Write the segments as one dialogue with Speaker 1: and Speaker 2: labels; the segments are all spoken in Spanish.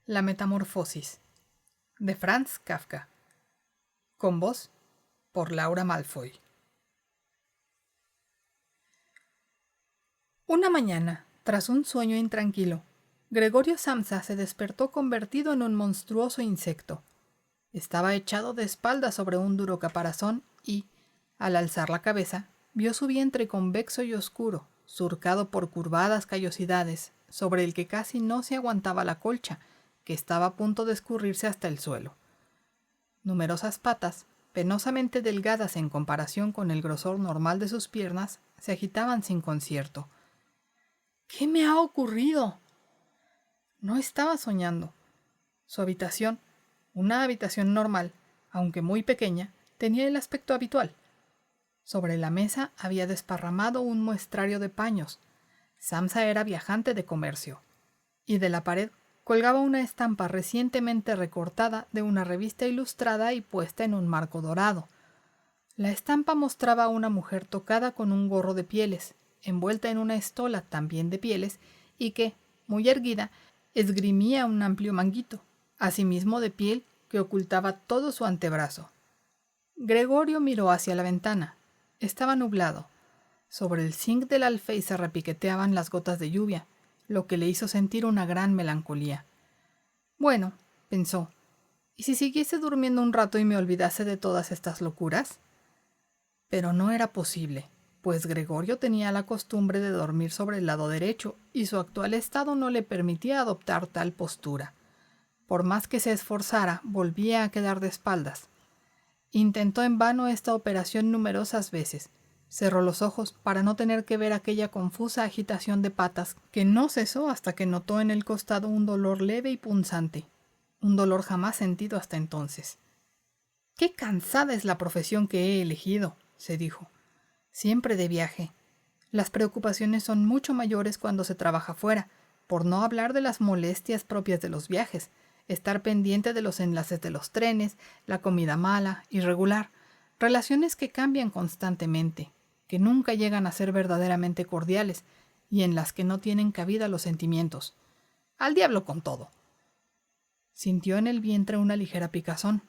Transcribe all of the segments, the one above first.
Speaker 1: La metamorfosis, de Franz Kafka. Con voz por Laura Malfoy. Una mañana, tras un sueño intranquilo, Gregorio Samsa se despertó convertido en un monstruoso insecto. Estaba echado de espaldas sobre un duro caparazón y, al alzar la cabeza, vio su vientre convexo y oscuro, surcado por curvadas callosidades, sobre el que casi no se aguantaba la colcha, que estaba a punto de escurrirse hasta el suelo. Numerosas patas, penosamente delgadas en comparación con el grosor normal de sus piernas, se agitaban sin concierto. ¿Qué me ha ocurrido? No estaba soñando. Su habitación, una habitación normal, aunque muy pequeña, tenía el aspecto habitual. Sobre la mesa había desparramado un muestrario de paños. Samsa era viajante de comercio. Y de la pared colgaba una estampa recientemente recortada de una revista ilustrada y puesta en un marco dorado. La estampa mostraba a una mujer tocada con un gorro de pieles, envuelta en una estola también de pieles, y que, muy erguida, esgrimía un amplio manguito, asimismo de piel, que ocultaba todo su antebrazo. Gregorio miró hacia la ventana. Estaba nublado. Sobre el zinc del alféizar repiqueteaban las gotas de lluvia, lo que le hizo sentir una gran melancolía. Bueno, pensó, ¿y si siguiese durmiendo un rato y me olvidase de todas estas locuras? Pero no era posible, pues Gregorio tenía la costumbre de dormir sobre el lado derecho y su actual estado no le permitía adoptar tal postura. Por más que se esforzara, volvía a quedar de espaldas. Intentó en vano esta operación numerosas veces. Cerró los ojos para no tener que ver aquella confusa agitación de patas que no cesó hasta que notó en el costado un dolor leve y punzante, un dolor jamás sentido hasta entonces. «Qué cansada es la profesión que he elegido», se dijo. «Siempre de viaje. Las preocupaciones son mucho mayores cuando se trabaja fuera, por no hablar de las molestias propias de los viajes, estar pendiente de los enlaces de los trenes, la comida mala, irregular, relaciones que cambian constantemente, que nunca llegan a ser verdaderamente cordiales y en las que no tienen cabida los sentimientos. Al diablo con todo». Sintió en el vientre una ligera picazón.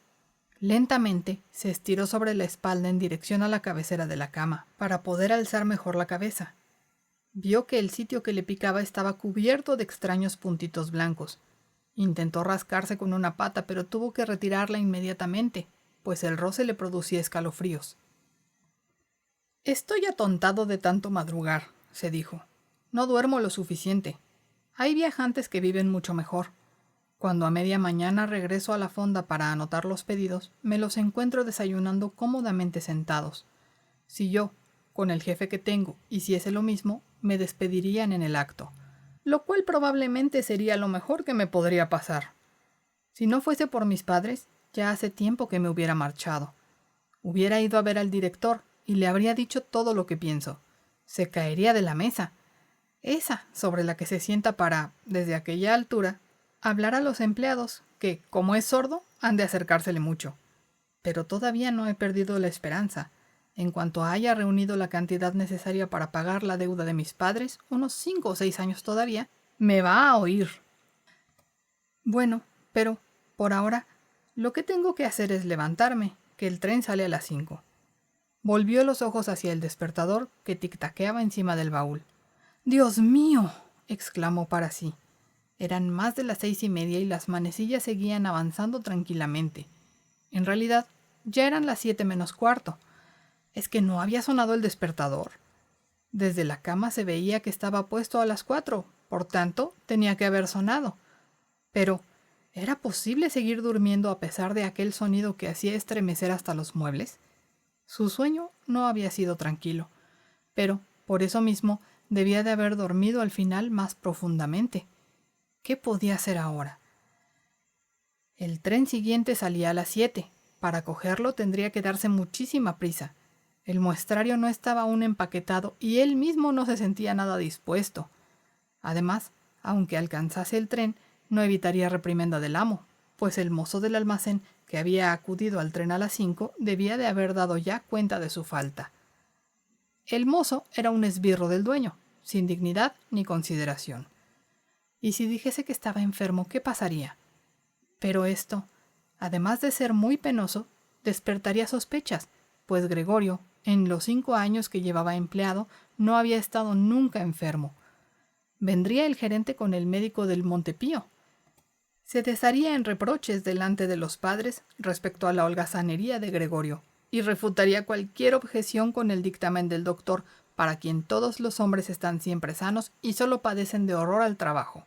Speaker 1: Lentamente se estiró sobre la espalda en dirección a la cabecera de la cama, para poder alzar mejor la cabeza. Vio que el sitio que le picaba estaba cubierto de extraños puntitos blancos. Intentó rascarse con una pata, pero tuvo que retirarla inmediatamente, pues el roce le producía escalofríos. «Estoy atontado de tanto madrugar», se dijo. «No duermo lo suficiente. Hay viajantes que viven mucho mejor. Cuando a media mañana regreso a la fonda para anotar los pedidos, me los encuentro desayunando cómodamente sentados. Si yo, con el jefe que tengo, hiciese lo mismo, me despedirían en el acto, lo cual probablemente sería lo mejor que me podría pasar. Si no fuese por mis padres, ya hace tiempo que me hubiera marchado. Hubiera ido a ver al director y le habría dicho todo lo que pienso. Se caería de la mesa, esa sobre la que se sienta para, desde aquella altura, hablar a los empleados, que, como es sordo, han de acercársele mucho. Pero todavía no he perdido la esperanza. En cuanto haya reunido la cantidad necesaria para pagar la deuda de mis padres, unos 5 o 6 años todavía, me va a oír. Bueno, pero, por ahora, lo que tengo que hacer es levantarme, que el tren sale a las 5. Volvió los ojos hacia el despertador que tic-taqueaba encima del baúl. «¡Dios mío!», exclamó para sí. Eran más de las 6:30 y las manecillas seguían avanzando tranquilamente. En realidad, ya eran las 7 menos cuarto. ¿Es que no había sonado el despertador? Desde la cama se veía que estaba puesto a las 4, por tanto, tenía que haber sonado. Pero, ¿era posible seguir durmiendo a pesar de aquel sonido que hacía estremecer hasta los muebles? Su sueño no había sido tranquilo, pero, por eso mismo, debía de haber dormido al final más profundamente. ¿Qué podía hacer ahora? El tren siguiente salía a las 7. Para cogerlo tendría que darse muchísima prisa. El muestrario no estaba aún empaquetado y él mismo no se sentía nada dispuesto. Además, aunque alcanzase el tren, no evitaría reprimenda del amo, pues el mozo del almacén, que había acudido al tren a las 5, debía de haber dado ya cuenta de su falta. El mozo era un esbirro del dueño, sin dignidad ni consideración. ¿Y si dijese que estaba enfermo, qué pasaría? Pero esto, además de ser muy penoso, despertaría sospechas, pues Gregorio, en los 5 años que llevaba empleado, no había estado nunca enfermo. Vendría el gerente con el médico del Montepío. Se desharía en reproches delante de los padres respecto a la holgazanería de Gregorio y refutaría cualquier objeción con el dictamen del doctor, para quien todos los hombres están siempre sanos y solo padecen de horror al trabajo.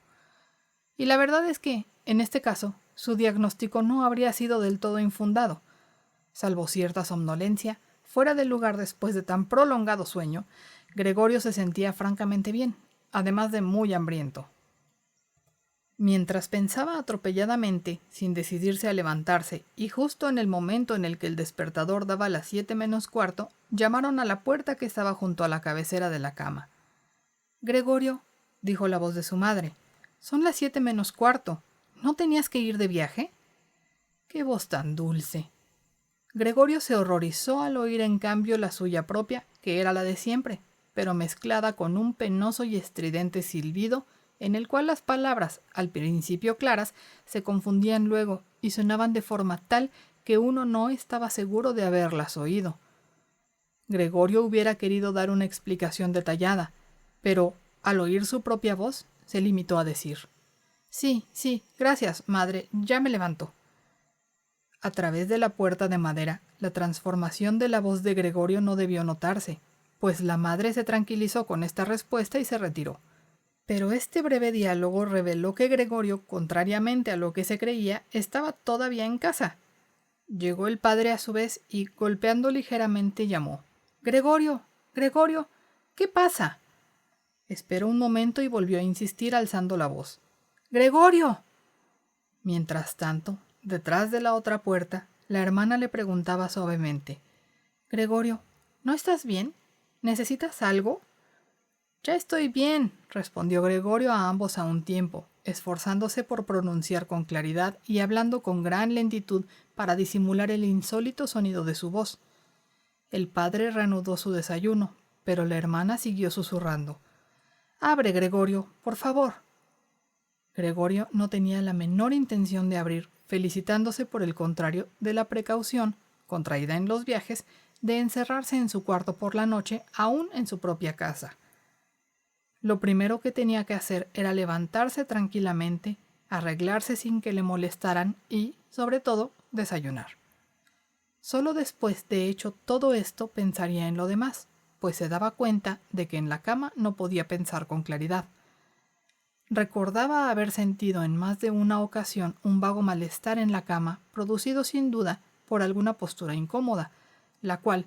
Speaker 1: Y la verdad es que, en este caso, su diagnóstico no habría sido del todo infundado. Salvo cierta somnolencia, fuera del lugar después de tan prolongado sueño, Gregorio se sentía francamente bien, además de muy hambriento. Mientras pensaba atropelladamente, sin decidirse a levantarse, y justo en el momento en el que el despertador daba las 7 menos cuarto, llamaron a la puerta que estaba junto a la cabecera de la cama. «Gregorio», dijo la voz de su madre, «son las 7 menos cuarto. ¿No tenías que ir de viaje?» «Qué voz tan dulce». Gregorio se horrorizó al oír en cambio la suya propia, que era la de siempre, pero mezclada con un penoso y estridente silbido, en el cual las palabras, al principio claras, se confundían luego y sonaban de forma tal que uno no estaba seguro de haberlas oído. Gregorio hubiera querido dar una explicación detallada, pero, al oír su propia voz, se limitó a decir: «Sí, gracias, madre, ya me levanto». A través de la puerta de madera, la transformación de la voz de Gregorio no debió notarse, pues la madre se tranquilizó con esta respuesta y se retiró. Pero este breve diálogo reveló que Gregorio, contrariamente a lo que se creía, estaba todavía en casa. Llegó el padre a su vez y, golpeando ligeramente, llamó: «Gregorio, Gregorio, ¿qué pasa?». Esperó un momento y volvió a insistir alzando la voz: «¡Gregorio!». Mientras tanto, detrás de la otra puerta, la hermana le preguntaba suavemente: «Gregorio, ¿no estás bien? ¿Necesitas algo?». «Ya estoy bien», respondió Gregorio a ambos a un tiempo, esforzándose por pronunciar con claridad y hablando con gran lentitud para disimular el insólito sonido de su voz. El padre reanudó su desayuno, pero la hermana siguió susurrando: «Abre, Gregorio, por favor». Gregorio no tenía la menor intención de abrir, felicitándose por el contrario de la precaución, contraída en los viajes, de encerrarse en su cuarto por la noche, aún en su propia casa. Lo primero que tenía que hacer era levantarse tranquilamente, arreglarse sin que le molestaran y, sobre todo, desayunar. Solo después de hecho todo esto pensaría en lo demás, pues se daba cuenta de que en la cama no podía pensar con claridad. Recordaba haber sentido en más de una ocasión un vago malestar en la cama, producido sin duda por alguna postura incómoda, la cual,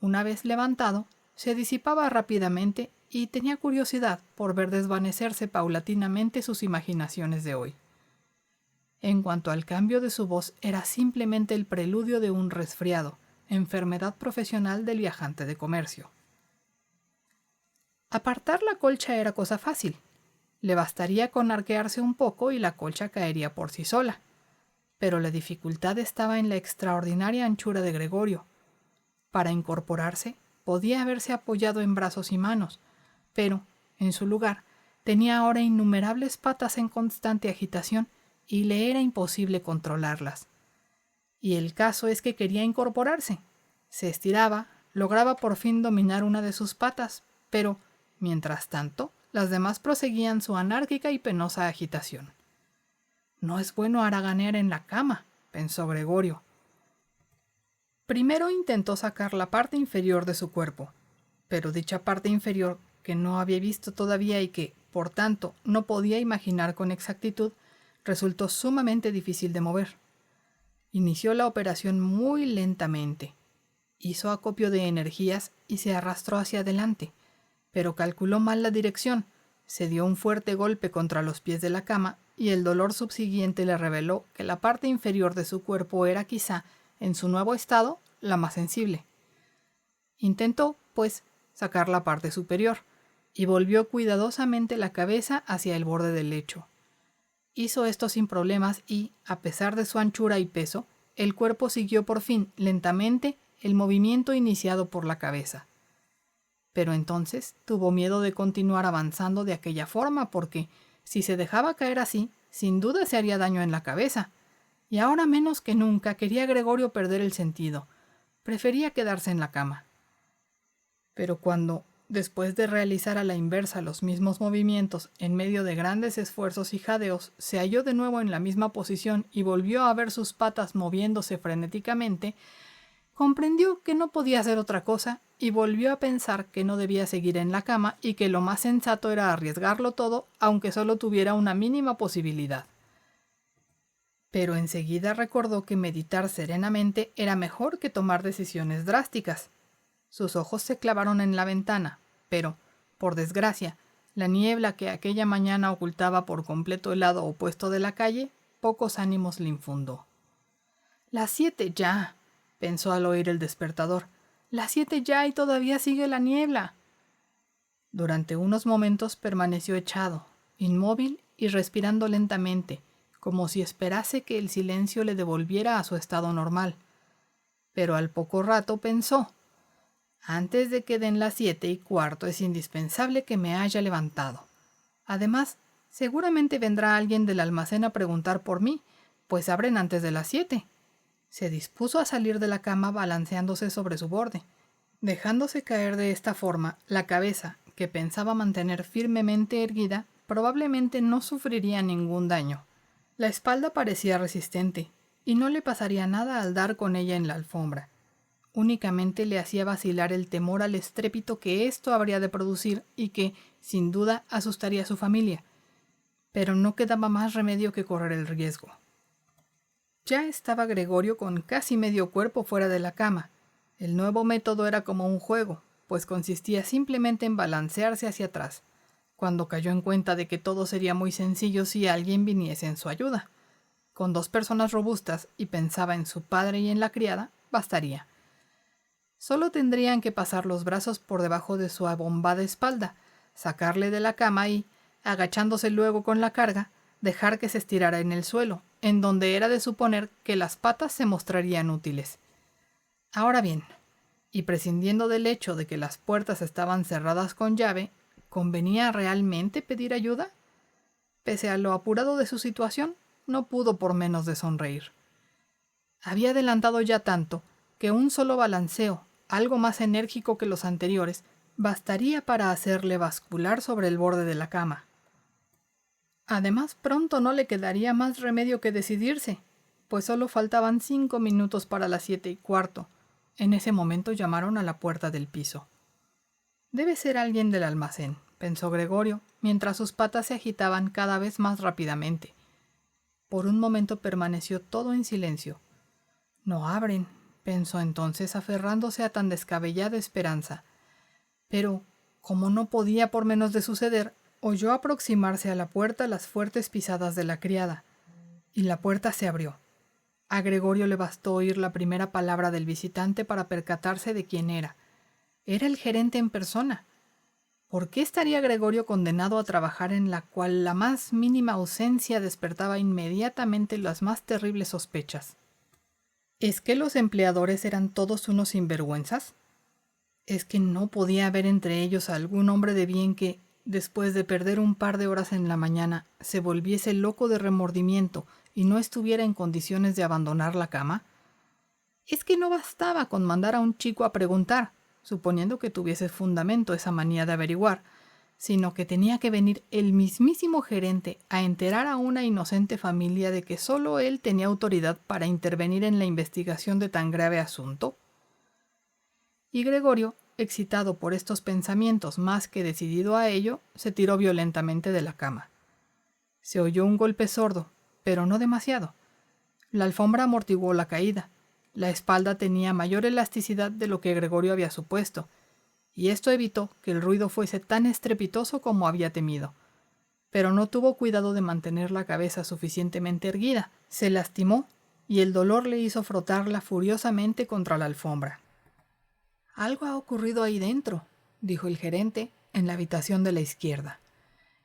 Speaker 1: una vez levantado, se disipaba rápidamente y tenía curiosidad por ver desvanecerse paulatinamente sus imaginaciones de hoy. En cuanto al cambio de su voz, era simplemente el preludio de un resfriado, enfermedad profesional del viajante de comercio. Apartar la colcha era cosa fácil. Le bastaría con arquearse un poco y la colcha caería por sí sola. Pero la dificultad estaba en la extraordinaria anchura de Gregorio. Para incorporarse, podía haberse apoyado en brazos y manos, pero, en su lugar, tenía ahora innumerables patas en constante agitación y le era imposible controlarlas. Y el caso es que quería incorporarse. Se estiraba, lograba por fin dominar una de sus patas, pero, mientras tanto, las demás proseguían su anárquica y penosa agitación. «No es bueno haraganear en la cama», pensó Gregorio. Primero intentó sacar la parte inferior de su cuerpo, pero dicha parte inferior, que no había visto todavía y que, por tanto, no podía imaginar con exactitud, resultó sumamente difícil de mover. Inició la operación muy lentamente. Hizo acopio de energías y se arrastró hacia adelante, pero calculó mal la dirección, se dio un fuerte golpe contra los pies de la cama y el dolor subsiguiente le reveló que la parte inferior de su cuerpo era quizá, en su nuevo estado, la más sensible. Intentó, pues, sacar la parte superior, y volvió cuidadosamente la cabeza hacia el borde del lecho. Hizo esto sin problemas y, a pesar de su anchura y peso, el cuerpo siguió por fin, lentamente, el movimiento iniciado por la cabeza. Pero entonces tuvo miedo de continuar avanzando de aquella forma porque, si se dejaba caer así, sin duda se haría daño en la cabeza, y ahora menos que nunca quería Gregorio perder el sentido. Prefería quedarse en la cama. Pero cuando, después de realizar a la inversa los mismos movimientos en medio de grandes esfuerzos y jadeos, se halló de nuevo en la misma posición y volvió a ver sus patas moviéndose frenéticamente, comprendió que no podía hacer otra cosa y volvió a pensar que no debía seguir en la cama y que lo más sensato era arriesgarlo todo, aunque solo tuviera una mínima posibilidad. Pero enseguida recordó que meditar serenamente era mejor que tomar decisiones drásticas. Sus ojos se clavaron en la ventana, pero, por desgracia, la niebla que aquella mañana ocultaba por completo el lado opuesto de la calle, pocos ánimos le infundó. «Las 7 ya», pensó al oír el despertador. «Las 7 ya y todavía sigue la niebla». Durante unos momentos permaneció echado, inmóvil y respirando lentamente, como si esperase que el silencio le devolviera a su estado normal. Pero al poco rato pensó: «Antes de que den las 7:15 es indispensable que me haya levantado. Además, seguramente vendrá alguien del almacén a preguntar por mí, pues abren antes de las 7». Se dispuso a salir de la cama balanceándose sobre su borde, dejándose caer de esta forma la cabeza, que pensaba mantener firmemente erguida, probablemente no sufriría ningún daño. La espalda parecía resistente, y no le pasaría nada al dar con ella en la alfombra. Únicamente le hacía vacilar el temor al estrépito que esto habría de producir y que, sin duda, asustaría a su familia. Pero no quedaba más remedio que correr el riesgo. Ya estaba Gregorio con casi medio cuerpo fuera de la cama. El nuevo método era como un juego, pues consistía simplemente en balancearse hacia atrás, cuando cayó en cuenta de que todo sería muy sencillo si alguien viniese en su ayuda. Con 2 personas robustas, y pensaba en su padre y en la criada, bastaría. Solo tendrían que pasar los brazos por debajo de su abombada espalda, sacarle de la cama y, agachándose luego con la carga, dejar que se estirara en el suelo, en donde era de suponer que las patas se mostrarían útiles. Ahora bien, y prescindiendo del hecho de que las puertas estaban cerradas con llave, ¿convenía realmente pedir ayuda? Pese a lo apurado de su situación, no pudo por menos de sonreír. Había adelantado ya tanto que un solo balanceo, algo más enérgico que los anteriores, bastaría para hacerle bascular sobre el borde de la cama. Además, pronto no le quedaría más remedio que decidirse, pues solo faltaban 5 minutos para las 7:15. En ese momento llamaron a la puerta del piso. «Debe ser alguien del almacén», pensó Gregorio, mientras sus patas se agitaban cada vez más rápidamente. Por un momento permaneció todo en silencio. «No abren», pensó entonces, aferrándose a tan descabellada esperanza. Pero, como no podía por menos de suceder, oyó aproximarse a la puerta las fuertes pisadas de la criada, y la puerta se abrió. A Gregorio le bastó oír la primera palabra del visitante para percatarse de quién era. Era el gerente en persona. ¿Por qué estaría Gregorio condenado a trabajar en la cual la más mínima ausencia despertaba inmediatamente las más terribles sospechas? ¿Es que los empleadores eran todos unos sinvergüenzas? ¿Es que no podía haber entre ellos algún hombre de bien que, después de perder un par de horas en la mañana, se volviese loco de remordimiento y no estuviera en condiciones de abandonar la cama? Es que no bastaba con mandar a un chico a preguntar, suponiendo que tuviese fundamento esa manía de averiguar, sino que tenía que venir el mismísimo gerente a enterar a una inocente familia de que solo él tenía autoridad para intervenir en la investigación de tan grave asunto. Y Gregorio, excitado por estos pensamientos más que decidido a ello, se tiró violentamente de la cama. Se oyó un golpe sordo, pero no demasiado. La alfombra amortiguó la caída. La espalda tenía mayor elasticidad de lo que Gregorio había supuesto, y esto evitó que el ruido fuese tan estrepitoso como había temido. Pero no tuvo cuidado de mantener la cabeza suficientemente erguida. Se lastimó, y el dolor le hizo frotarla furiosamente contra la alfombra. «Algo ha ocurrido ahí dentro», dijo el gerente, en la habitación de la izquierda.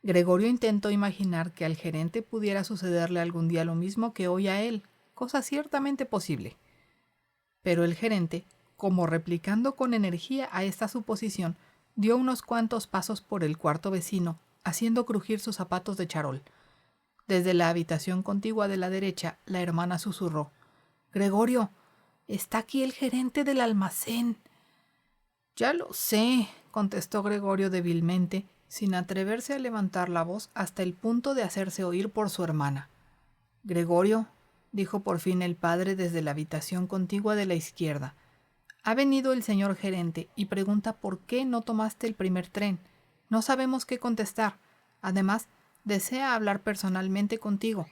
Speaker 1: Gregorio intentó imaginar que al gerente pudiera sucederle algún día lo mismo que hoy a él, cosa ciertamente posible. Pero el gerente, como replicando con energía a esta suposición, dio unos cuantos pasos por el cuarto vecino, haciendo crujir sus zapatos de charol. Desde la habitación contigua de la derecha, la hermana susurró: «Gregorio, está aquí el gerente del almacén». «Ya lo sé», contestó Gregorio débilmente, sin atreverse a levantar la voz hasta el punto de hacerse oír por su hermana. «Gregorio», dijo por fin el padre desde la habitación contigua de la izquierda, «ha venido el señor gerente y pregunta por qué no tomaste el primer tren. No sabemos qué contestar. Además, desea hablar personalmente contigo.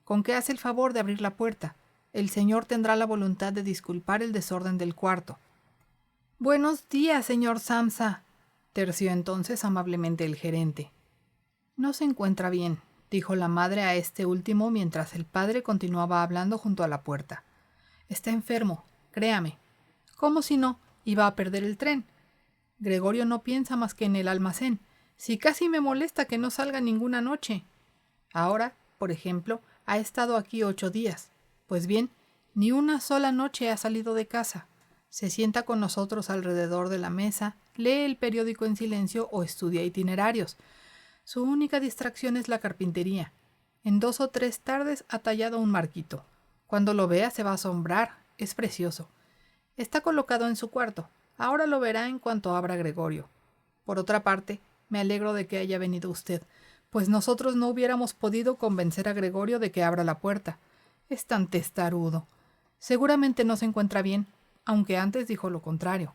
Speaker 1: ¿Con qué hace el favor de abrir la puerta? El señor tendrá la voluntad de disculpar el desorden del cuarto». «Buenos días, señor Samsa», terció entonces amablemente el gerente. «No se encuentra bien», dijo la madre a este último mientras el padre continuaba hablando junto a la puerta. «Está enfermo, créame». «¿Cómo si no? Iba a perder el tren. Gregorio no piensa más que en el almacén. Si casi me molesta que no salga ninguna noche. Ahora, por ejemplo, ha estado aquí 8 días. Pues bien, ni una sola noche ha salido de casa. Se sienta con nosotros alrededor de la mesa, lee el periódico en silencio o estudia itinerarios. Su única distracción es la carpintería. En 2 o 3 tardes ha tallado un marquito. Cuando lo vea se va a asombrar. Es precioso. Está colocado en su cuarto. Ahora lo verá en cuanto abra Gregorio. Por otra parte, me alegro de que haya venido usted, pues nosotros no hubiéramos podido convencer a Gregorio de que abra la puerta. Es tan testarudo. Seguramente no se encuentra bien, aunque antes dijo lo contrario».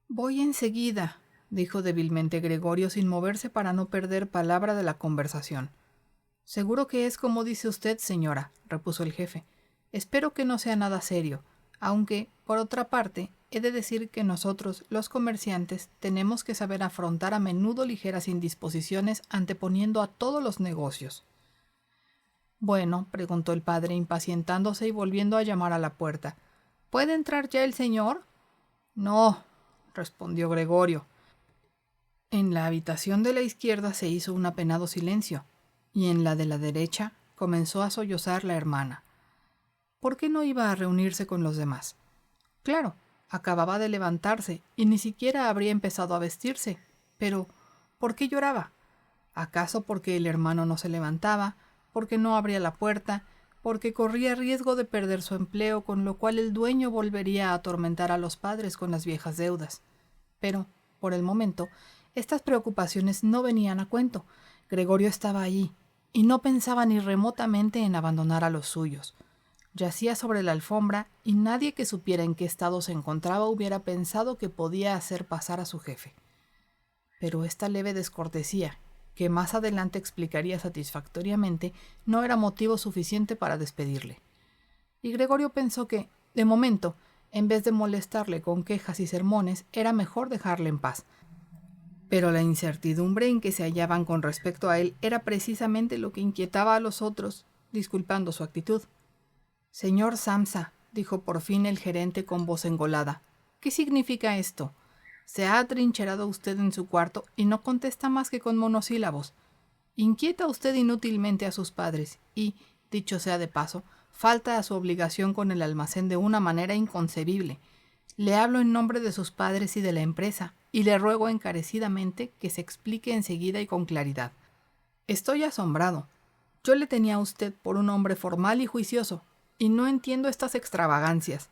Speaker 1: «Voy enseguida», dijo débilmente Gregorio sin moverse para no perder palabra de la conversación. «Seguro que es como dice usted, señora», repuso el jefe. «Espero que no sea nada serio, aunque, por otra parte, he de decir que nosotros, los comerciantes, tenemos que saber afrontar a menudo ligeras indisposiciones anteponiendo a todos los negocios». «Bueno», preguntó el padre, impacientándose y volviendo a llamar a la puerta, «¿puede entrar ya el señor?» «No», respondió Gregorio. En la habitación de la izquierda se hizo un apenado silencio, y en la de la derecha comenzó a sollozar la hermana. ¿Por qué no iba a reunirse con los demás? Claro, acababa de levantarse y ni siquiera habría empezado a vestirse. Pero, ¿por qué lloraba? ¿Acaso porque el hermano no se levantaba, porque no abría la puerta, porque corría riesgo de perder su empleo, con lo cual el dueño volvería a atormentar a los padres con las viejas deudas? Pero, por el momento, estas preocupaciones no venían a cuento. Gregorio estaba allí, y no pensaba ni remotamente en abandonar a los suyos. Yacía sobre la alfombra, y nadie que supiera en qué estado se encontraba hubiera pensado que podía hacer pasar a su jefe. Pero esta leve descortesía, que más adelante explicaría satisfactoriamente, no era motivo suficiente para despedirle. Y Gregorio pensó que, de momento, en vez de molestarle con quejas y sermones, era mejor dejarle en paz. Pero la incertidumbre en que se hallaban con respecto a él era precisamente lo que inquietaba a los otros, disculpando su actitud. «Señor Samsa», dijo por fin el gerente con voz engolada, «¿qué significa esto? Se ha atrincherado usted en su cuarto y no contesta más que con monosílabos. Inquieta usted inútilmente a sus padres y, dicho sea de paso, falta a su obligación con el almacén de una manera inconcebible. Le hablo en nombre de sus padres y de la empresa, y le ruego encarecidamente que se explique enseguida y con claridad. Estoy asombrado. Yo le tenía a usted por un hombre formal y juicioso, y no entiendo estas extravagancias.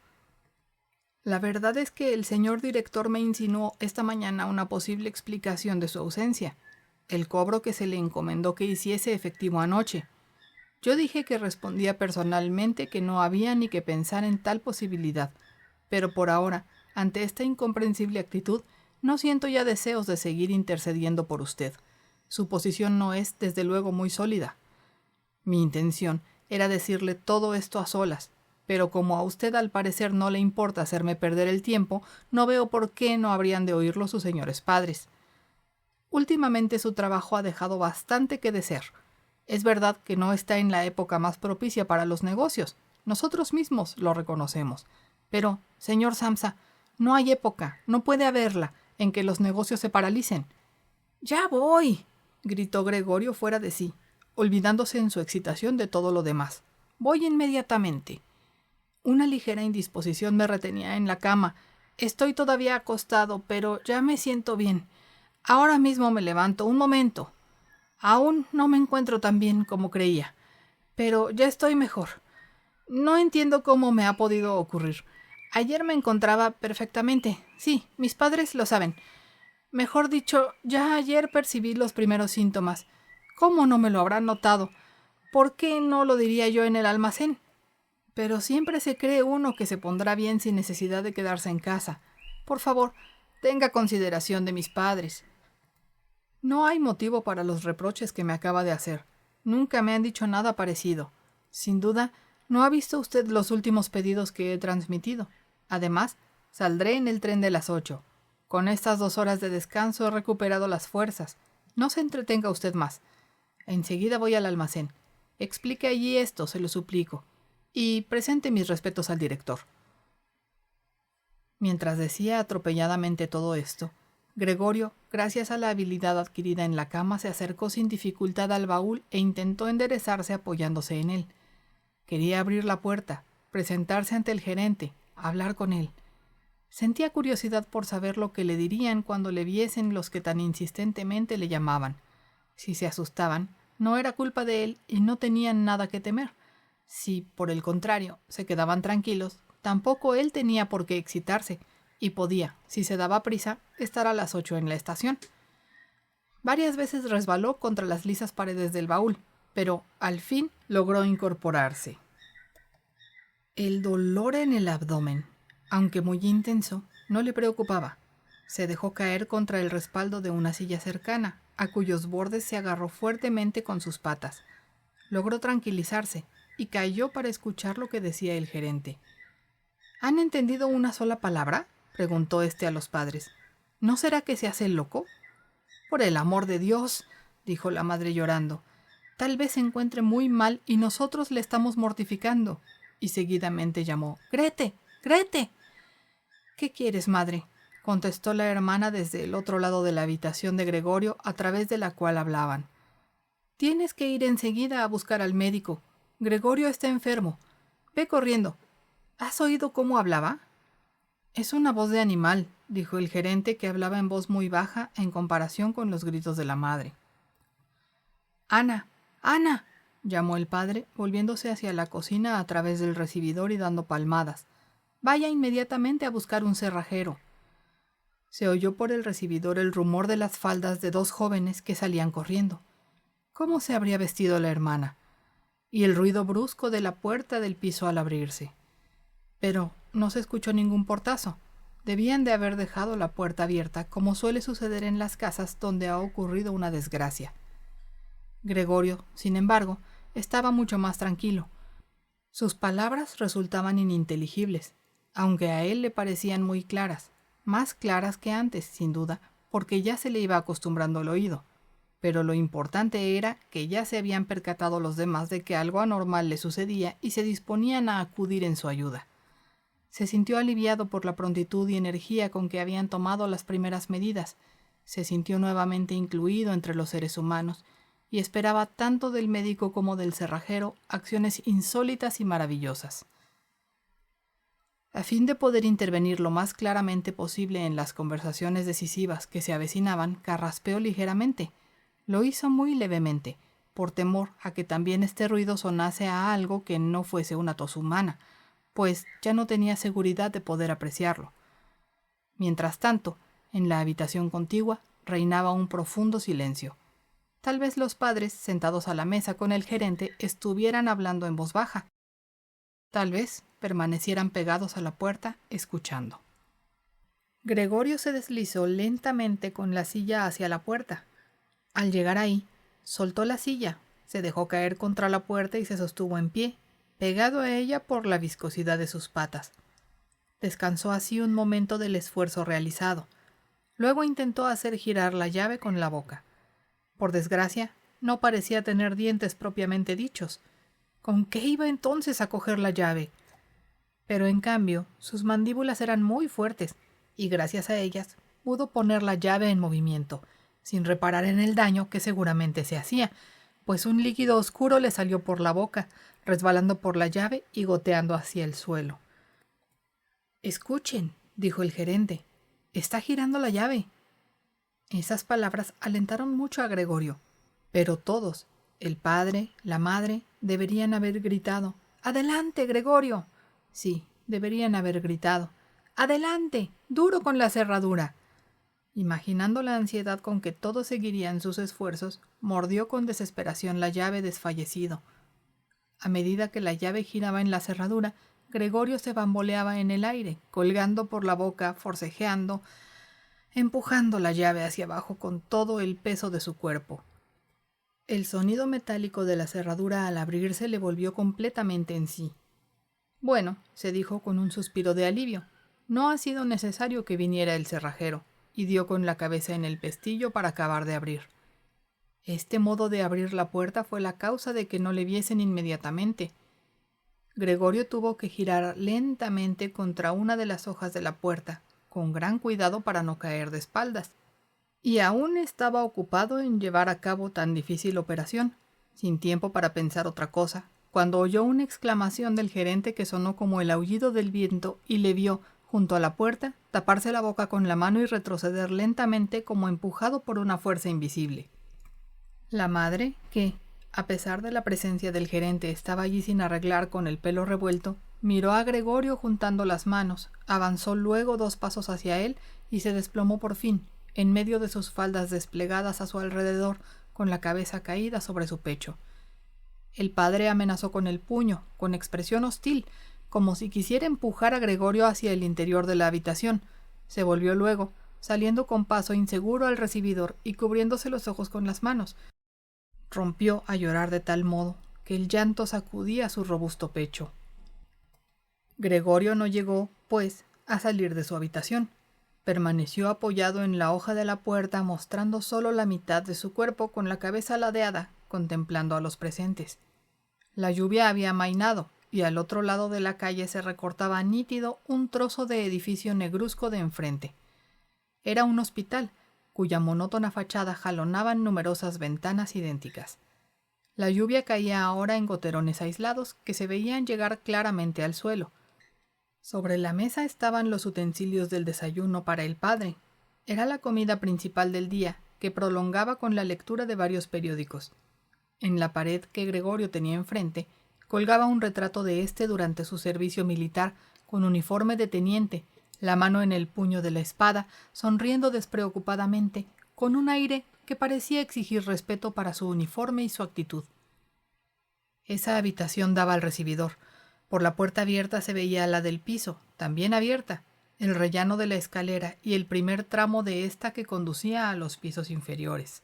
Speaker 1: La verdad es que el señor director me insinuó esta mañana una posible explicación de su ausencia, el cobro que se le encomendó que hiciese efectivo anoche. Yo dije que respondía personalmente que no había ni que pensar en tal posibilidad, pero por ahora, ante esta incomprensible actitud, no siento ya deseos de seguir intercediendo por usted. Su posición no es, desde luego, muy sólida. Mi intención era decirle todo esto a solas, pero como a usted al parecer no le importa hacerme perder el tiempo, no veo por qué no habrían de oírlo sus señores padres. Últimamente su trabajo ha dejado bastante que desear. Es verdad que no está en la época más propicia para los negocios. Nosotros mismos lo reconocemos. Pero, señor Samsa, no hay época, no puede haberla, en que los negocios se paralicen. «¡Ya voy!», gritó Gregorio fuera de sí, olvidándose en su excitación de todo lo demás. «Voy inmediatamente». Una ligera indisposición me retenía en la cama. Estoy todavía acostado, pero ya me siento bien. Ahora mismo me levanto. Un momento. Aún no me encuentro tan bien como creía, pero ya estoy mejor. No entiendo cómo me ha podido ocurrir. Ayer me encontraba perfectamente. Sí, mis padres lo saben. Mejor dicho, ya ayer percibí los primeros síntomas. ¿Cómo no me lo habrán notado? ¿Por qué no lo diría yo en el almacén? Pero siempre se cree uno que se pondrá bien sin necesidad de quedarse en casa. Por favor, tenga consideración de mis padres. No hay motivo para los reproches que me acaba de hacer. Nunca me han dicho nada parecido. Sin duda, no ha visto usted los últimos pedidos que he transmitido. Además, saldré en el tren de las 8. Con estas 2 horas de descanso he recuperado las fuerzas. No se entretenga usted más. Enseguida voy al almacén. Explique allí esto, se lo suplico. Y presente mis respetos al director. Mientras decía atropelladamente todo esto, Gregorio, gracias a la habilidad adquirida en la cama, se acercó sin dificultad al baúl e intentó enderezarse apoyándose en él. Quería abrir la puerta, presentarse ante el gerente, hablar con él. Sentía curiosidad por saber lo que le dirían cuando le viesen los que tan insistentemente le llamaban. Si se asustaban, no era culpa de él y no tenían nada que temer. Si, por el contrario, se quedaban tranquilos, tampoco él tenía por qué excitarse, y podía, si se daba prisa, estar a las 8 en la estación. Varias veces resbaló contra las lisas paredes del baúl, pero al fin logró incorporarse. El dolor en el abdomen, aunque muy intenso, no le preocupaba. Se dejó caer contra el respaldo de una silla cercana, a cuyos bordes se agarró fuertemente con sus patas. Logró tranquilizarse y cayó para escuchar lo que decía el gerente. ¿Han entendido una sola palabra?, preguntó éste a los padres. ¿No será que se hace el loco? Por el amor de Dios, dijo la madre llorando. Tal vez se encuentre muy mal y nosotros le estamos mortificando. Y seguidamente llamó. ¡Grete! ¡Grete! ¿Qué quieres, madre?, contestó la hermana desde el otro lado de la habitación de Gregorio, a través de la cual hablaban. Tienes que ir enseguida a buscar al médico. Gregorio está enfermo. Ve corriendo. ¿Has oído cómo hablaba? Es una voz de animal, dijo el gerente, que hablaba en voz muy baja en comparación con los gritos de la madre. Ana, Ana, llamó el padre, volviéndose hacia la cocina a través del recibidor y dando palmadas. Vaya inmediatamente a buscar un cerrajero. Se oyó por el recibidor el rumor de las faldas de 2 jóvenes que salían corriendo. ¿Cómo se habría vestido la hermana? Y el ruido brusco de la puerta del piso al abrirse. Pero no se escuchó ningún portazo. Debían de haber dejado la puerta abierta, como suele suceder en las casas donde ha ocurrido una desgracia. Gregorio, sin embargo, estaba mucho más tranquilo. Sus palabras resultaban ininteligibles, aunque a él le parecían muy claras, más claras que antes, sin duda, porque ya se le iba acostumbrando el oído. Pero lo importante era que ya se habían percatado los demás de que algo anormal le sucedía y se disponían a acudir en su ayuda. Se sintió aliviado por la prontitud y energía con que habían tomado las primeras medidas. Se sintió nuevamente incluido entre los seres humanos y esperaba tanto del médico como del cerrajero acciones insólitas y maravillosas. A fin de poder intervenir lo más claramente posible en las conversaciones decisivas que se avecinaban, carraspeó ligeramente. Lo hizo muy levemente, por temor a que también este ruido sonase a algo que no fuese una tos humana, pues ya no tenía seguridad de poder apreciarlo. Mientras tanto, en la habitación contigua reinaba un profundo silencio. Tal vez los padres, sentados a la mesa con el gerente, estuvieran hablando en voz baja. Tal vez permanecieran pegados a la puerta, escuchando. Gregorio se deslizó lentamente con la silla hacia la puerta. Al llegar ahí, soltó la silla, se dejó caer contra la puerta y se sostuvo en pie, pegado a ella por la viscosidad de sus patas. Descansó así un momento del esfuerzo realizado. Luego intentó hacer girar la llave con la boca. Por desgracia, no parecía tener dientes propiamente dichos. ¿Con qué iba entonces a coger la llave? Pero en cambio, sus mandíbulas eran muy fuertes, y gracias a ellas pudo poner la llave en movimiento, sin reparar en el daño que seguramente se hacía, pues un líquido oscuro le salió por la boca, resbalando por la llave y goteando hacia el suelo. «Escuchen», dijo el gerente, «está girando la llave». Esas palabras alentaron mucho a Gregorio. Pero todos, el padre, la madre, deberían haber gritado: «¡Adelante, Gregorio!». Sí, deberían haber gritado: «¡Adelante! ¡Duro con la cerradura!». Imaginando la ansiedad con que todos seguirían sus esfuerzos, mordió con desesperación la llave desfallecido. A medida que la llave giraba en la cerradura, Gregorio se bamboleaba en el aire, colgando por la boca, forcejeando, empujando la llave hacia abajo con todo el peso de su cuerpo. El sonido metálico de la cerradura al abrirse le volvió completamente en sí. «Bueno», se dijo con un suspiro de alivio, «no ha sido necesario que viniera el cerrajero», y dio con la cabeza en el pestillo para acabar de abrir. Este modo de abrir la puerta fue la causa de que no le viesen inmediatamente. Gregorio tuvo que girar lentamente contra una de las hojas de la puerta, con gran cuidado para no caer de espaldas. Y aún estaba ocupado en llevar a cabo tan difícil operación, sin tiempo para pensar otra cosa, cuando oyó una exclamación del gerente que sonó como el aullido del viento y le vio, junto a la puerta, taparse la boca con la mano y retroceder lentamente como empujado por una fuerza invisible. La madre, que, a pesar de la presencia del gerente, estaba allí sin arreglar con el pelo revuelto, miró a Gregorio juntando las manos, avanzó luego 2 pasos hacia él y se desplomó por fin, en medio de sus faldas desplegadas a su alrededor, con la cabeza caída sobre su pecho. El padre amenazó con el puño, con expresión hostil, como si quisiera empujar a Gregorio hacia el interior de la habitación. Se volvió luego, saliendo con paso inseguro al recibidor y cubriéndose los ojos con las manos. Rompió a llorar de tal modo que el llanto sacudía su robusto pecho. Gregorio no llegó, pues, a salir de su habitación. Permaneció apoyado en la hoja de la puerta, mostrando solo la mitad de su cuerpo con la cabeza ladeada, contemplando a los presentes. La lluvia había amainado, y al otro lado de la calle se recortaba nítido un trozo de edificio negruzco de enfrente. Era un hospital, cuya monótona fachada jalonaban numerosas ventanas idénticas. La lluvia caía ahora en goterones aislados que se veían llegar claramente al suelo. Sobre la mesa estaban los utensilios del desayuno para el padre. Era la comida principal del día, que prolongaba con la lectura de varios periódicos. En la pared que Gregorio tenía enfrente, colgaba un retrato de éste durante su servicio militar, con uniforme de teniente, la mano en el puño de la espada, sonriendo despreocupadamente, con un aire que parecía exigir respeto para su uniforme y su actitud. Esa habitación daba al recibidor. Por la puerta abierta se veía la del piso, también abierta, el rellano de la escalera y el primer tramo de esta que conducía a los pisos inferiores.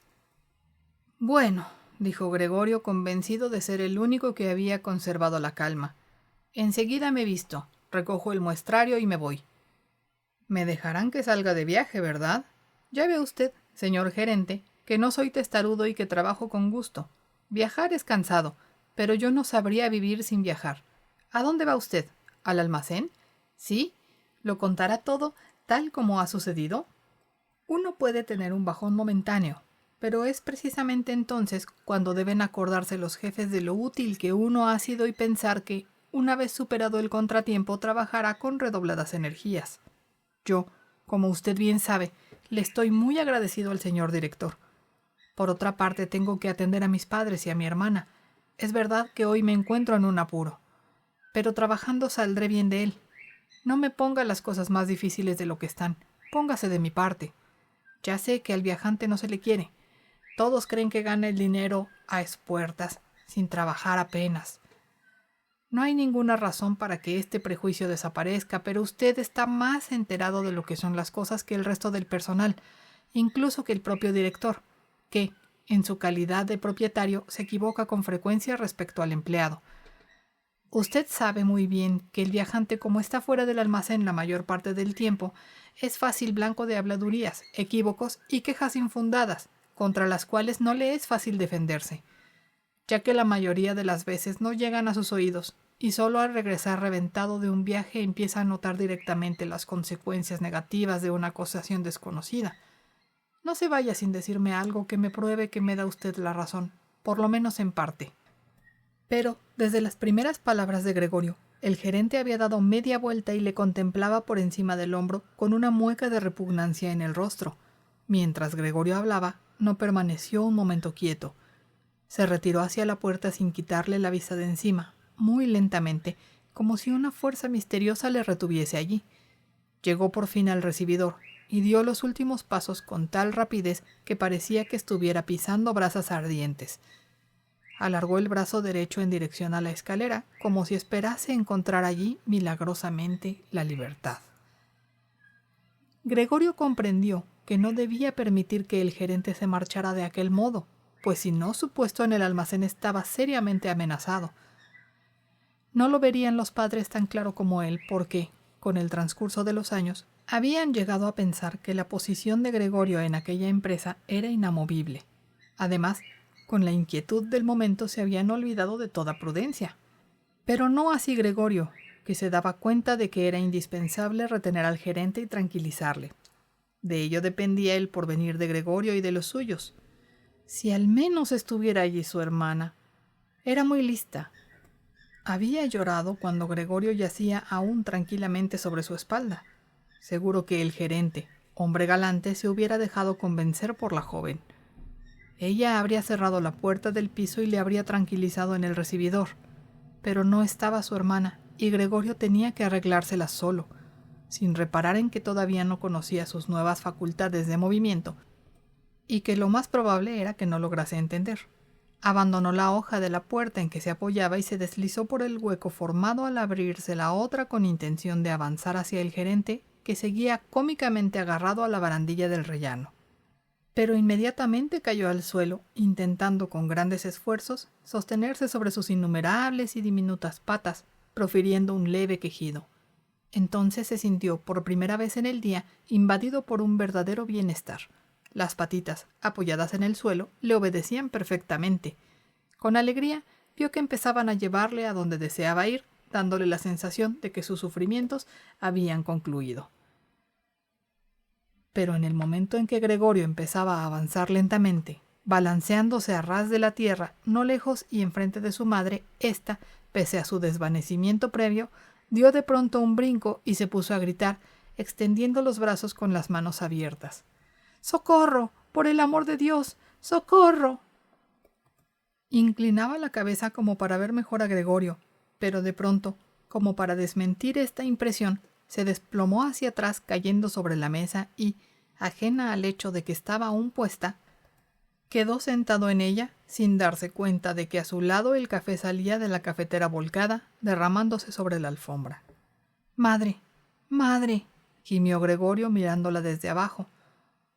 Speaker 1: «Bueno», dijo Gregorio, convencido de ser el único que había conservado la calma. «Enseguida me visto, recojo el muestrario y me voy». «Me dejarán que salga de viaje, ¿verdad? Ya ve usted, señor gerente, que no soy testarudo y que trabajo con gusto. Viajar es cansado, pero yo no sabría vivir sin viajar. ¿A dónde va usted? ¿Al almacén? ¿Sí? ¿Lo contará todo tal como ha sucedido?» Uno puede tener un bajón momentáneo, pero es precisamente entonces cuando deben acordarse los jefes de lo útil que uno ha sido y pensar que, una vez superado el contratiempo, trabajará con redobladas energías. Yo, como usted bien sabe, le estoy muy agradecido al señor director. Por otra parte, tengo que atender a mis padres y a mi hermana. Es verdad que hoy me encuentro en un apuro, pero trabajando saldré bien de él. No me ponga las cosas más difíciles de lo que están. Póngase de mi parte. Ya sé que al viajante no se le quiere. Todos creen que gana el dinero a espuertas, sin trabajar apenas. No hay ninguna razón para que este prejuicio desaparezca, pero usted está más enterado de lo que son las cosas que el resto del personal, incluso que el propio director, que, en su calidad de propietario, se equivoca con frecuencia respecto al empleado. Usted sabe muy bien que el viajante, como está fuera del almacén la mayor parte del tiempo, es fácil blanco de habladurías, equívocos y quejas infundadas, contra las cuales no le es fácil defenderse, ya que la mayoría de las veces no llegan a sus oídos, y solo al regresar reventado de un viaje empieza a notar directamente las consecuencias negativas de una acusación desconocida. No se vaya sin decirme algo que me pruebe que me da usted la razón, por lo menos en parte. Pero, desde las primeras palabras de Gregorio, el gerente había dado media vuelta y le contemplaba por encima del hombro con una mueca de repugnancia en el rostro. Mientras Gregorio hablaba, no permaneció un momento quieto. Se retiró hacia la puerta sin quitarle la vista de encima, muy lentamente, como si una fuerza misteriosa le retuviese allí. Llegó por fin al recibidor y dio los últimos pasos con tal rapidez que parecía que estuviera pisando brasas ardientes. Alargó el brazo derecho en dirección a la escalera, como si esperase encontrar allí milagrosamente la libertad. Gregorio comprendió que no debía permitir que el gerente se marchara de aquel modo, pues si no, su puesto en el almacén estaba seriamente amenazado. No lo verían los padres tan claro como él, porque, con el transcurso de los años, habían llegado a pensar que la posición de Gregorio en aquella empresa era inamovible. Además, con la inquietud del momento se habían olvidado de toda prudencia. Pero no así Gregorio, que se daba cuenta de que era indispensable retener al gerente y tranquilizarle. De ello dependía el porvenir de Gregorio y de los suyos. Si al menos estuviera allí su hermana. Era muy lista. Había llorado cuando Gregorio yacía aún tranquilamente sobre su espalda. Seguro que el gerente, hombre galante, se hubiera dejado convencer por la joven. Ella habría cerrado la puerta del piso y le habría tranquilizado en el recibidor. Pero no estaba su hermana, y Gregorio tenía que arreglársela solo, sin reparar en que todavía no conocía sus nuevas facultades de movimiento, y que lo más probable era que no lograse entender. Abandonó la hoja de la puerta en que se apoyaba y se deslizó por el hueco formado al abrirse la otra con intención de avanzar hacia el gerente, que seguía cómicamente agarrado a la barandilla del rellano. Pero inmediatamente cayó al suelo, intentando con grandes esfuerzos sostenerse sobre sus innumerables y diminutas patas, profiriendo un leve quejido. Entonces se sintió por primera vez en el día invadido por un verdadero bienestar. Las patitas, apoyadas en el suelo, le obedecían perfectamente. Con alegría vio que empezaban a llevarle a donde deseaba ir, dándole la sensación de que sus sufrimientos habían concluido. Pero en el momento en que Gregorio empezaba a avanzar lentamente, balanceándose a ras de la tierra, no lejos y enfrente de su madre, ésta, pese a su desvanecimiento previo, dio de pronto un brinco y se puso a gritar, extendiendo los brazos con las manos abiertas. ¡Socorro! ¡Por el amor de Dios! ¡Socorro! Inclinaba la cabeza como para ver mejor a Gregorio, pero de pronto, como para desmentir esta impresión, se desplomó hacia atrás cayendo sobre la mesa y, ajena al hecho de que estaba aún puesta, quedó sentado en ella sin darse cuenta de que a su lado el café salía de la cafetera volcada, derramándose sobre la alfombra. «¡Madre! ¡Madre!», gimió Gregorio mirándola desde abajo.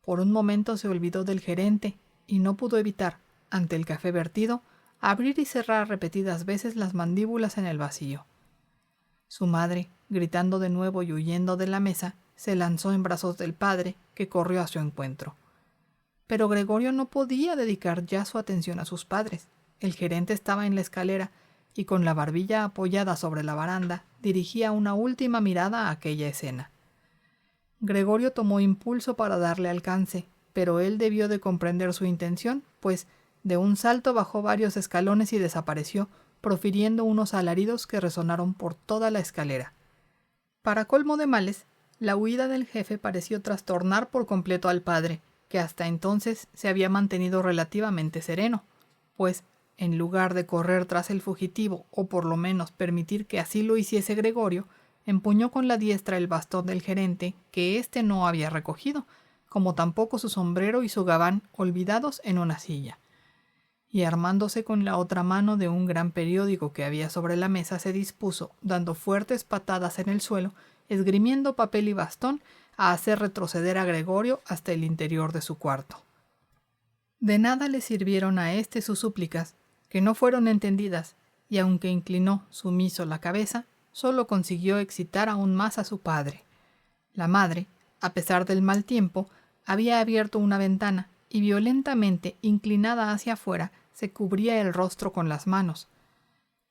Speaker 1: Por un momento se olvidó del gerente y no pudo evitar, ante el café vertido, abrir y cerrar repetidas veces las mandíbulas en el vacío. Su madre, gritando de nuevo y huyendo de la mesa, se lanzó en brazos del padre, que corrió a su encuentro. Pero Gregorio no podía dedicar ya su atención a sus padres. El gerente estaba en la escalera y, con la barbilla apoyada sobre la baranda, dirigía una última mirada a aquella escena. Gregorio tomó impulso para darle alcance, pero él debió de comprender su intención, pues de un salto bajó varios escalones y desapareció, profiriendo unos alaridos que resonaron por toda la escalera. Para colmo de males, la huida del jefe pareció trastornar por completo al padre, que hasta entonces se había mantenido relativamente sereno, pues, en lugar de correr tras el fugitivo, o por lo menos permitir que así lo hiciese Gregorio, empuñó con la diestra el bastón del gerente, que éste no había recogido, como tampoco su sombrero y su gabán olvidados en una silla. Y armándose con la otra mano de un gran periódico que había sobre la mesa, se dispuso, dando fuertes patadas en el suelo, esgrimiendo papel y bastón, a hacer retroceder a Gregorio hasta el interior de su cuarto. De nada le sirvieron a éste sus súplicas, que no fueron entendidas, y aunque inclinó sumiso la cabeza, solo consiguió excitar aún más a su padre. La madre, a pesar del mal tiempo, había abierto una ventana, y violentamente inclinada hacia afuera, se cubría el rostro con las manos.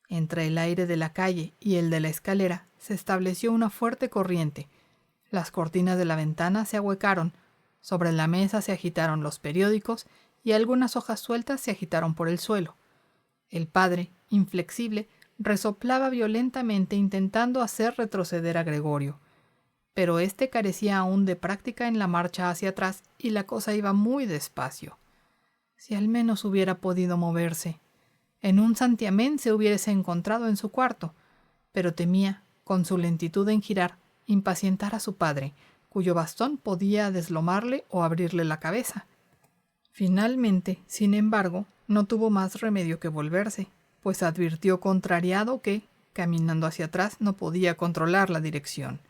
Speaker 1: Entre el aire de la calle y el de la escalera se estableció una fuerte corriente. Las cortinas de la ventana se ahuecaron, sobre la mesa se agitaron los periódicos y algunas hojas sueltas se agitaron por el suelo. El padre, inflexible, resoplaba violentamente intentando hacer retroceder a Gregorio. Pero éste carecía aún de práctica en la marcha hacia atrás y la cosa iba muy despacio. Si al menos hubiera podido moverse. En un santiamén se hubiese encontrado en su cuarto, pero temía, con su lentitud en girar, impacientar a su padre, cuyo bastón podía deslomarle o abrirle la cabeza. Finalmente, sin embargo, no tuvo más remedio que volverse, pues advirtió contrariado que, caminando hacia atrás, no podía controlar la dirección.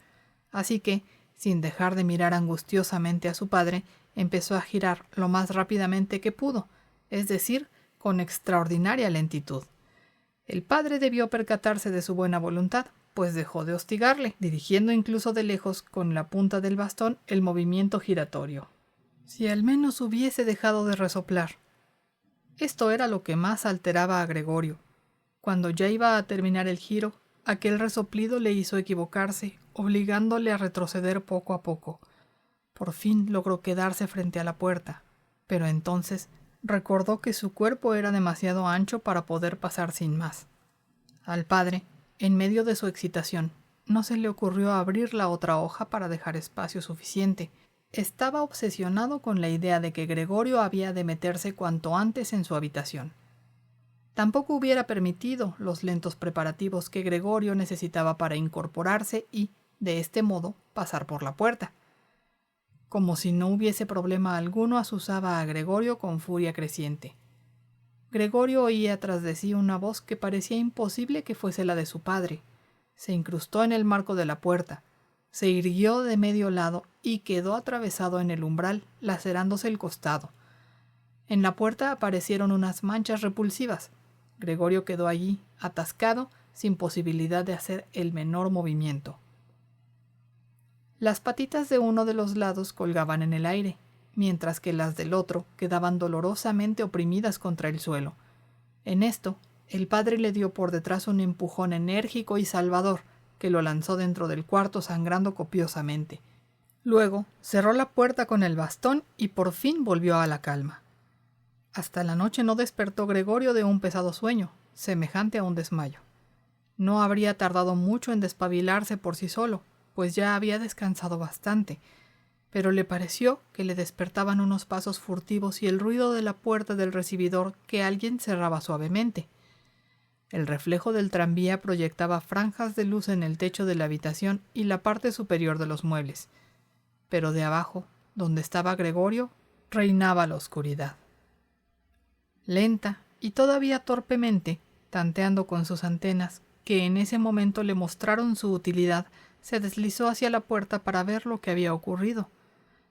Speaker 1: Así que, sin dejar de mirar angustiosamente a su padre, empezó a girar lo más rápidamente que pudo, es decir, con extraordinaria lentitud. El padre debió percatarse de su buena voluntad, pues dejó de hostigarle, dirigiendo incluso de lejos con la punta del bastón el movimiento giratorio. Si al menos hubiese dejado de resoplar. Esto era lo que más alteraba a Gregorio. Cuando ya iba a terminar el giro, aquel resoplido le hizo equivocarse, obligándole a retroceder poco a poco. Por fin logró quedarse frente a la puerta, pero entonces recordó que su cuerpo era demasiado ancho para poder pasar sin más. Al padre, en medio de su excitación, no se le ocurrió abrir la otra hoja para dejar espacio suficiente. Estaba obsesionado con la idea de que Gregorio había de meterse cuanto antes en su habitación. Tampoco hubiera permitido los lentos preparativos que Gregorio necesitaba para incorporarse y, de este modo, pasar por la puerta. Como si no hubiese problema alguno, azuzaba a Gregorio con furia creciente. Gregorio oía tras de sí una voz que parecía imposible que fuese la de su padre. Se incrustó en el marco de la puerta, se irguió de medio lado y quedó atravesado en el umbral, lacerándose el costado. En la puerta aparecieron unas manchas repulsivas. Gregorio quedó allí, atascado, sin posibilidad de hacer el menor movimiento. Las patitas de uno de los lados colgaban en el aire, mientras que las del otro quedaban dolorosamente oprimidas contra el suelo. En esto, el padre le dio por detrás un empujón enérgico y salvador, que lo lanzó dentro del cuarto sangrando copiosamente. Luego cerró la puerta con el bastón y por fin volvió a la calma. Hasta la noche no despertó Gregorio de un pesado sueño, semejante a un desmayo. No habría tardado mucho en despabilarse por sí solo, pues ya había descansado bastante, pero le pareció que le despertaban unos pasos furtivos y el ruido de la puerta del recibidor que alguien cerraba suavemente. El reflejo del tranvía proyectaba franjas de luz en el techo de la habitación y la parte superior de los muebles, pero de abajo, donde estaba Gregorio, reinaba la oscuridad. Lenta y todavía torpemente, tanteando con sus antenas, que en ese momento le mostraron su utilidad, se deslizó hacia la puerta para ver lo que había ocurrido.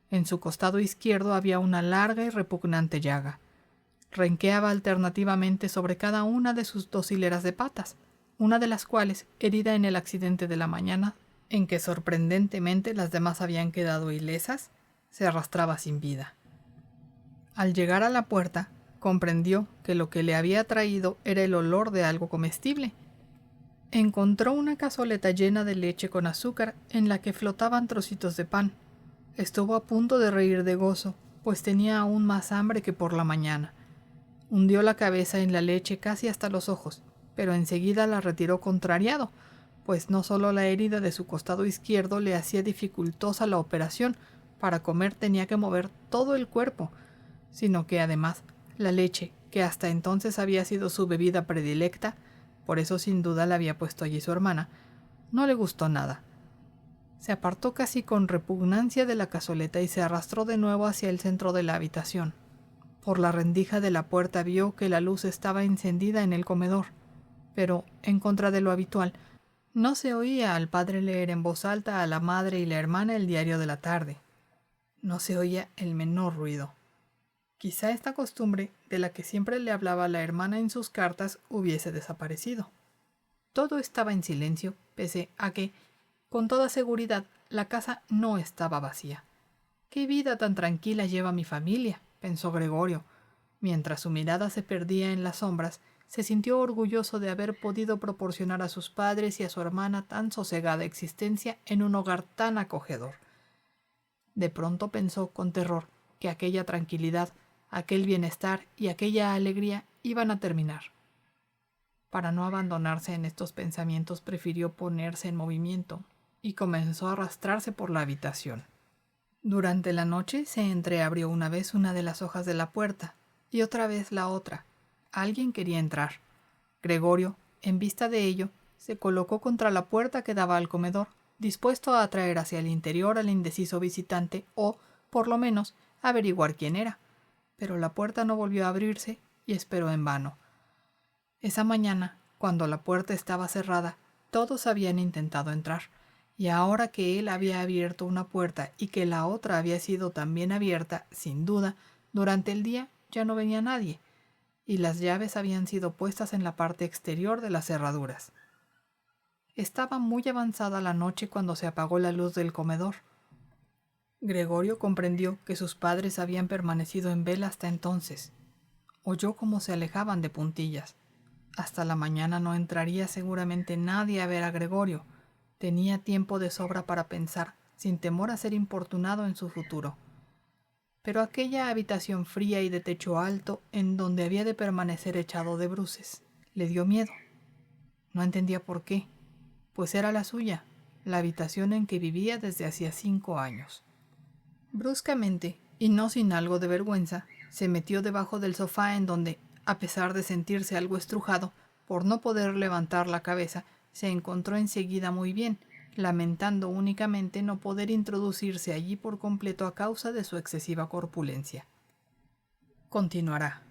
Speaker 1: En su costado izquierdo había una larga y repugnante llaga. Renqueaba alternativamente sobre cada una de sus 2 hileras de patas, una de las cuales, herida en el accidente de la mañana, en que sorprendentemente las demás habían quedado ilesas, se arrastraba sin vida. Al llegar a la puerta, comprendió que lo que le había traído era el olor de algo comestible. Encontró una cazoleta llena de leche con azúcar en la que flotaban trocitos de pan. Estuvo a punto de reír de gozo, pues tenía aún más hambre que por la mañana. Hundió la cabeza en la leche casi hasta los ojos, pero enseguida la retiró contrariado, pues no solo la herida de su costado izquierdo le hacía dificultosa la operación, para comer tenía que mover todo el cuerpo, sino que además la leche, que hasta entonces había sido su bebida predilecta, por eso sin duda la había puesto allí su hermana, no le gustó nada. Se apartó casi con repugnancia de la cazoleta y se arrastró de nuevo hacia el centro de la habitación. Por la rendija de la puerta vio que la luz estaba encendida en el comedor, pero, en contra de lo habitual, no se oía al padre leer en voz alta a la madre y la hermana el diario de la tarde. No se oía el menor ruido. Quizá esta costumbre, de la que siempre le hablaba la hermana en sus cartas, hubiese desaparecido. Todo estaba en silencio, pese a que, con toda seguridad, la casa no estaba vacía. «¡Qué vida tan tranquila lleva mi familia!», pensó Gregorio. Mientras su mirada se perdía en las sombras, se sintió orgulloso de haber podido proporcionar a sus padres y a su hermana tan sosegada existencia en un hogar tan acogedor. De pronto pensó con terror que aquella tranquilidad, aquel bienestar y aquella alegría iban a terminar. Para no abandonarse en estos pensamientos, prefirió ponerse en movimiento y comenzó a arrastrarse por la habitación. Durante la noche se entreabrió una vez una de las hojas de la puerta, y otra vez la otra. Alguien quería entrar. Gregorio, en vista de ello, se colocó contra la puerta que daba al comedor, dispuesto a atraer hacia el interior al indeciso visitante o, por lo menos, averiguar quién era. Pero la puerta no volvió a abrirse y esperó en vano. Esa mañana, cuando la puerta estaba cerrada, todos habían intentado entrar, y ahora que él había abierto una puerta y que la otra había sido también abierta, sin duda, durante el día ya no venía nadie, y las llaves habían sido puestas en la parte exterior de las cerraduras. Estaba muy avanzada la noche cuando se apagó la luz del comedor. Gregorio comprendió que sus padres habían permanecido en vela hasta entonces. Oyó cómo se alejaban de puntillas. Hasta la mañana no entraría seguramente nadie a ver a Gregorio. Tenía tiempo de sobra para pensar, sin temor a ser importunado en su futuro. Pero aquella habitación fría y de techo alto, en donde había de permanecer echado de bruces, le dio miedo. No entendía por qué, pues era la suya, la habitación en que vivía desde hacía 5 años. Bruscamente, y no sin algo de vergüenza, se metió debajo del sofá en donde, a pesar de sentirse algo estrujado, por no poder levantar la cabeza, se encontró enseguida muy bien, lamentando únicamente no poder introducirse allí por completo a causa de su excesiva corpulencia. Continuará.